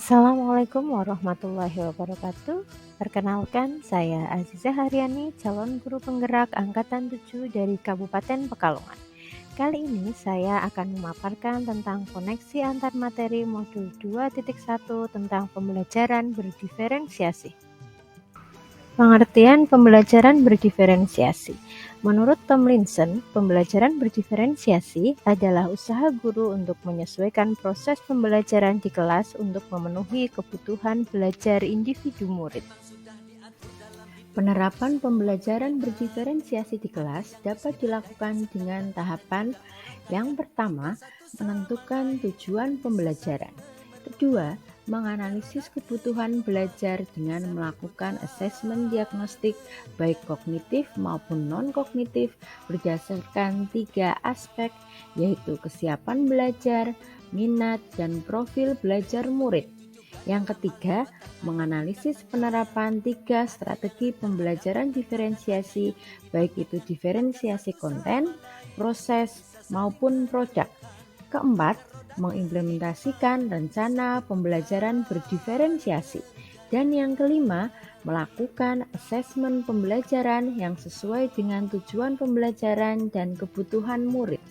Assalamualaikum warahmatullahi wabarakatuh. Perkenalkan, saya Aziza Haryani, calon guru penggerak angkatan 7 dari Kabupaten Pekalongan. Kali ini saya akan memaparkan tentang koneksi antar materi modul 2.1 tentang pembelajaran berdiferensiasi. Pengertian pembelajaran berdiferensiasi. Menurut Tomlinson, pembelajaran berdiferensiasi adalah usaha guru untuk menyesuaikan proses pembelajaran di kelas untuk memenuhi kebutuhan belajar individu murid. Penerapan pembelajaran berdiferensiasi di kelas dapat dilakukan dengan tahapan yang pertama, menentukan tujuan pembelajaran. Kedua, menganalisis kebutuhan belajar dengan melakukan asesmen diagnostik baik kognitif maupun non-kognitif berdasarkan 3 aspek, yaitu kesiapan belajar, minat, dan profil belajar murid. Yang ketiga, menganalisis penerapan 3 strategi pembelajaran diferensiasi, baik itu diferensiasi konten, proses, maupun produk. Keempat, mengimplementasikan rencana pembelajaran berdiferensiasi. Dan yang kelima, melakukan asesmen pembelajaran yang sesuai dengan tujuan pembelajaran dan kebutuhan murid.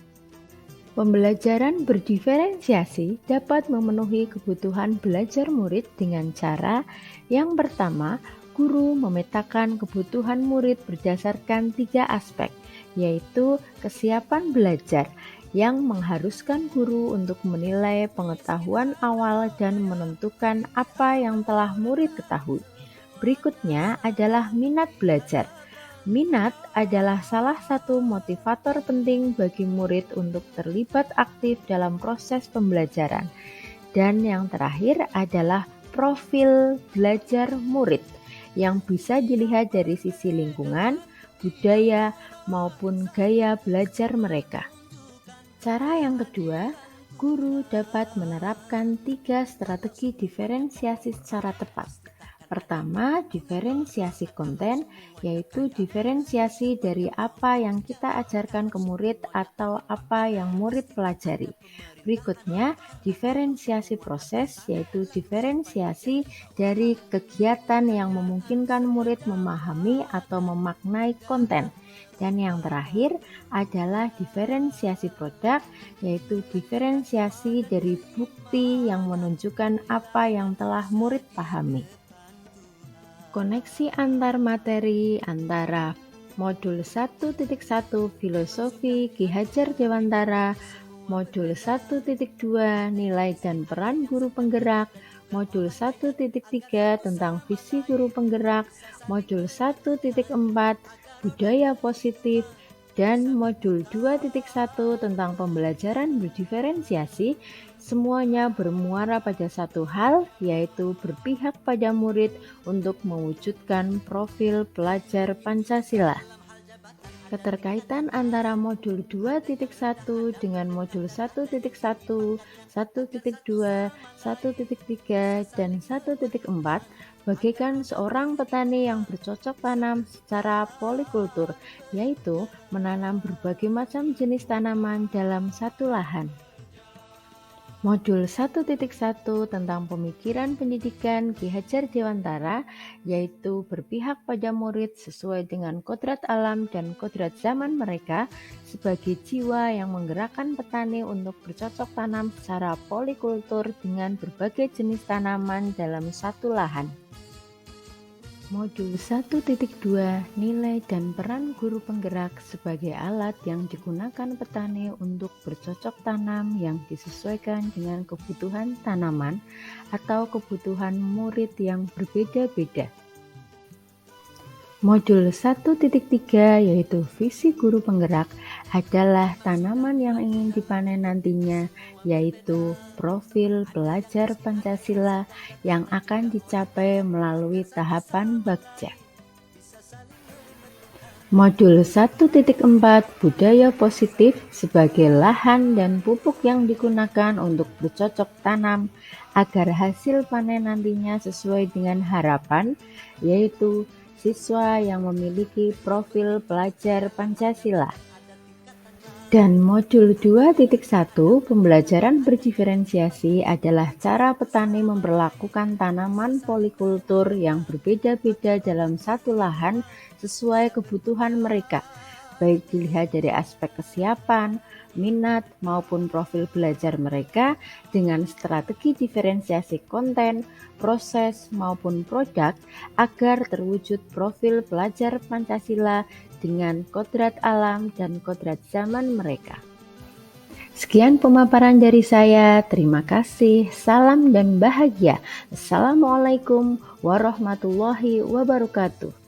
Pembelajaran berdiferensiasi dapat memenuhi kebutuhan belajar murid dengan cara yang pertama, guru memetakan kebutuhan murid berdasarkan 3 aspek, yaitu kesiapan belajar, yang mengharuskan guru untuk menilai pengetahuan awal dan menentukan apa yang telah murid ketahui. Berikutnya adalah minat belajar. Minat adalah salah satu motivator penting bagi murid untuk terlibat aktif dalam proses pembelajaran. Dan yang terakhir adalah profil belajar murid, yang bisa dilihat dari sisi lingkungan, budaya, maupun gaya belajar mereka. Cara yang kedua, guru dapat menerapkan 3 strategi diferensiasi secara tepat. Pertama, diferensiasi konten, yaitu diferensiasi dari apa yang kita ajarkan ke murid atau apa yang murid pelajari. Berikutnya, diferensiasi proses, yaitu diferensiasi dari kegiatan yang memungkinkan murid memahami atau memaknai konten. Dan yang terakhir adalah diferensiasi produk, yaitu diferensiasi dari bukti yang menunjukkan apa yang telah murid pahami. Koneksi antar materi antara modul 1.1 Filosofi Ki Hajar Dewantara, modul 1.2 Nilai dan Peran Guru Penggerak, modul 1.3 tentang Visi Guru Penggerak, modul 1.4 Budaya Positif, dan modul 2.1 tentang pembelajaran berdiferensiasi, semuanya bermuara pada satu hal, yaitu berpihak pada murid untuk mewujudkan profil pelajar Pancasila. Keterkaitan antara modul 2.1 dengan modul 1.1, 1.2, 1.3, dan 1.4 bagaikan seorang petani yang bercocok tanam secara polikultur, yaitu menanam berbagai macam jenis tanaman dalam satu lahan. Modul 1.1 tentang pemikiran pendidikan Ki Hajar Dewantara, yaitu berpihak pada murid sesuai dengan kodrat alam dan kodrat zaman mereka sebagai jiwa yang menggerakkan petani untuk bercocok tanam secara polikultur dengan berbagai jenis tanaman dalam satu lahan. Modul 1.2 Nilai dan Peran Guru Penggerak sebagai alat yang digunakan petani untuk bercocok tanam yang disesuaikan dengan kebutuhan tanaman atau kebutuhan murid yang berbeda-beda. Modul 1.3 yaitu Visi Guru Penggerak adalah tanaman yang ingin dipanen nantinya, yaitu profil pelajar Pancasila yang akan dicapai melalui tahapan Bagja. Modul 1.4 Budaya Positif sebagai lahan dan pupuk yang digunakan untuk bercocok tanam agar hasil panen nantinya sesuai dengan harapan, yaitu siswa yang memiliki profil pelajar Pancasila. Dan modul 2.1 pembelajaran berdiferensiasi adalah cara petani memperlakukan tanaman polikultur yang berbeda-beda dalam satu lahan sesuai kebutuhan mereka, baik dilihat dari aspek kesiapan, minat, maupun profil belajar mereka dengan strategi diferensiasi konten, proses, maupun produk agar terwujud profil pelajar Pancasila dengan kodrat alam dan kodrat zaman mereka. Sekian pemaparan dari saya. Terima kasih. Salam dan bahagia. Assalamualaikum warahmatullahi wabarakatuh.